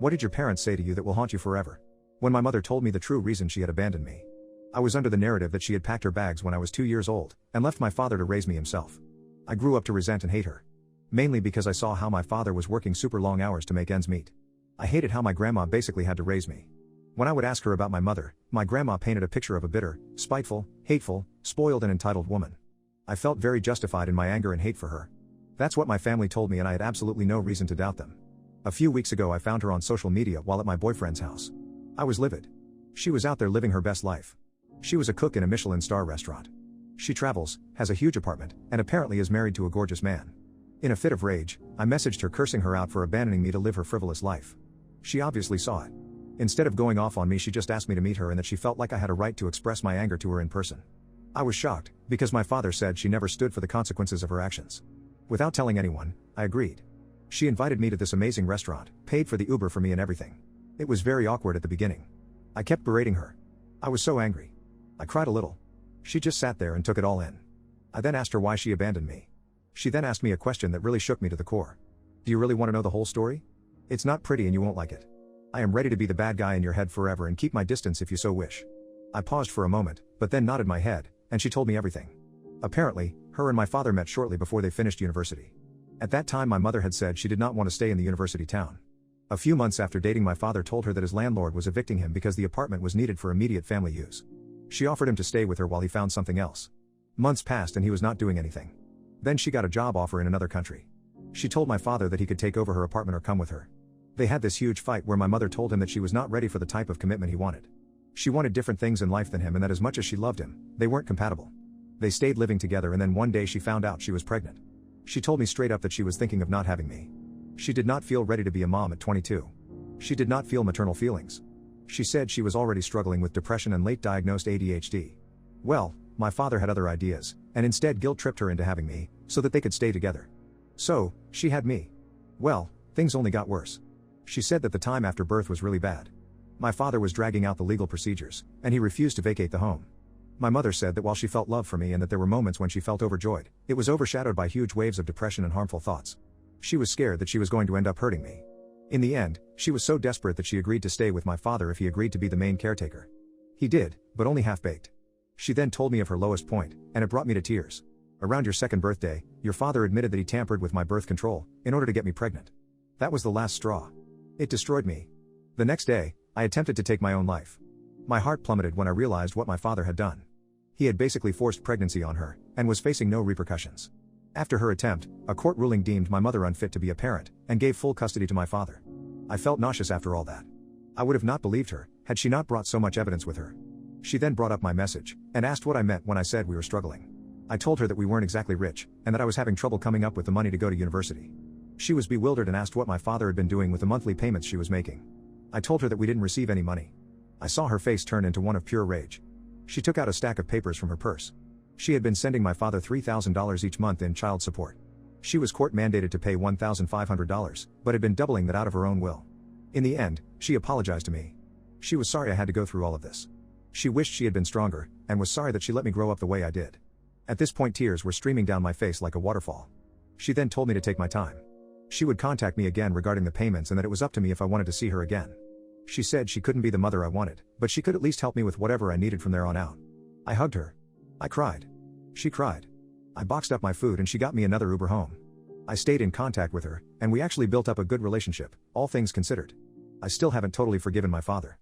What did your parents say to you that will haunt you forever? When my mother told me the true reason she had abandoned me, I was under the narrative that she had packed her bags when I was 2 years old, and left my father to raise me himself. I grew up to resent and hate her. Mainly because I saw how my father was working super long hours to make ends meet. I hated how my grandma basically had to raise me. When I would ask her about my mother, my grandma painted a picture of a bitter, spiteful, hateful, spoiled and entitled woman. I felt very justified in my anger and hate for her. That's what my family told me, and I had absolutely no reason to doubt them. A few weeks ago I found her on social media while at my boyfriend's house. I was livid. She was out there living her best life. She was a cook in a Michelin star restaurant. She travels, has a huge apartment, and apparently is married to a gorgeous man. In a fit of rage, I messaged her cursing her out for abandoning me to live her frivolous life. She obviously saw it. Instead of going off on me, she just asked me to meet her and that she felt like I had a right to express my anger to her in person. I was shocked, because my father said she never stood for the consequences of her actions. Without telling anyone, I agreed. She invited me to this amazing restaurant, paid for the Uber for me and everything. It was very awkward at the beginning. I kept berating her. I was so angry. I cried a little. She just sat there and took it all in. I then asked her why she abandoned me. She then asked me a question that really shook me to the core. Do you really want to know the whole story? It's not pretty and you won't like it. I am ready to be the bad guy in your head forever and keep my distance if you so wish. I paused for a moment, but then nodded my head, and she told me everything. Apparently, her and my father met shortly before they finished university. At that time my mother had said she did not want to stay in the university town. A few months after dating, my father told her that his landlord was evicting him because the apartment was needed for immediate family use. She offered him to stay with her while he found something else. Months passed and he was not doing anything. Then she got a job offer in another country. She told my father that he could take over her apartment or come with her. They had this huge fight where my mother told him that she was not ready for the type of commitment he wanted. She wanted different things in life than him, and that as much as she loved him, they weren't compatible. They stayed living together, and then one day she found out she was pregnant. She told me straight up that she was thinking of not having me. She did not feel ready to be a mom at 22. She did not feel maternal feelings. She said she was already struggling with depression and late diagnosed ADHD. Well, my father had other ideas, and instead guilt-tripped her into having me, so that they could stay together. So, she had me. Well, things only got worse. She said that the time after birth was really bad. My father was dragging out the legal procedures, and he refused to vacate the home. My mother said that while she felt love for me and that there were moments when she felt overjoyed, it was overshadowed by huge waves of depression and harmful thoughts. She was scared that she was going to end up hurting me. In the end, she was so desperate that she agreed to stay with my father if he agreed to be the main caretaker. He did, but only half-baked. She then told me of her lowest point, and it brought me to tears. Around your second birthday, your father admitted that he tampered with my birth control, in order to get me pregnant. That was the last straw. It destroyed me. The next day, I attempted to take my own life. My heart plummeted when I realized what my father had done. He had basically forced pregnancy on her, and was facing no repercussions. After her attempt, a court ruling deemed my mother unfit to be a parent, and gave full custody to my father. I felt nauseous after all that. I would have not believed her, had she not brought so much evidence with her. She then brought up my message, and asked what I meant when I said we were struggling. I told her that we weren't exactly rich, and that I was having trouble coming up with the money to go to university. She was bewildered and asked what my father had been doing with the monthly payments she was making. I told her that we didn't receive any money. I saw her face turn into one of pure rage. She took out a stack of papers from her purse. She had been sending my father $3,000 each month in child support. She was court mandated to pay $1,500, but had been doubling that out of her own will. In the end, she apologized to me. She was sorry I had to go through all of this. She wished she had been stronger, and was sorry that she let me grow up the way I did. At this point tears were streaming down my face like a waterfall. She then told me to take my time. She would contact me again regarding the payments and that it was up to me if I wanted to see her again. She said she couldn't be the mother I wanted, but she could at least help me with whatever I needed from there on out. I hugged her. I cried. She cried. I boxed up my food and she got me another Uber home. I stayed in contact with her, and we actually built up a good relationship, all things considered. I still haven't totally forgiven my father.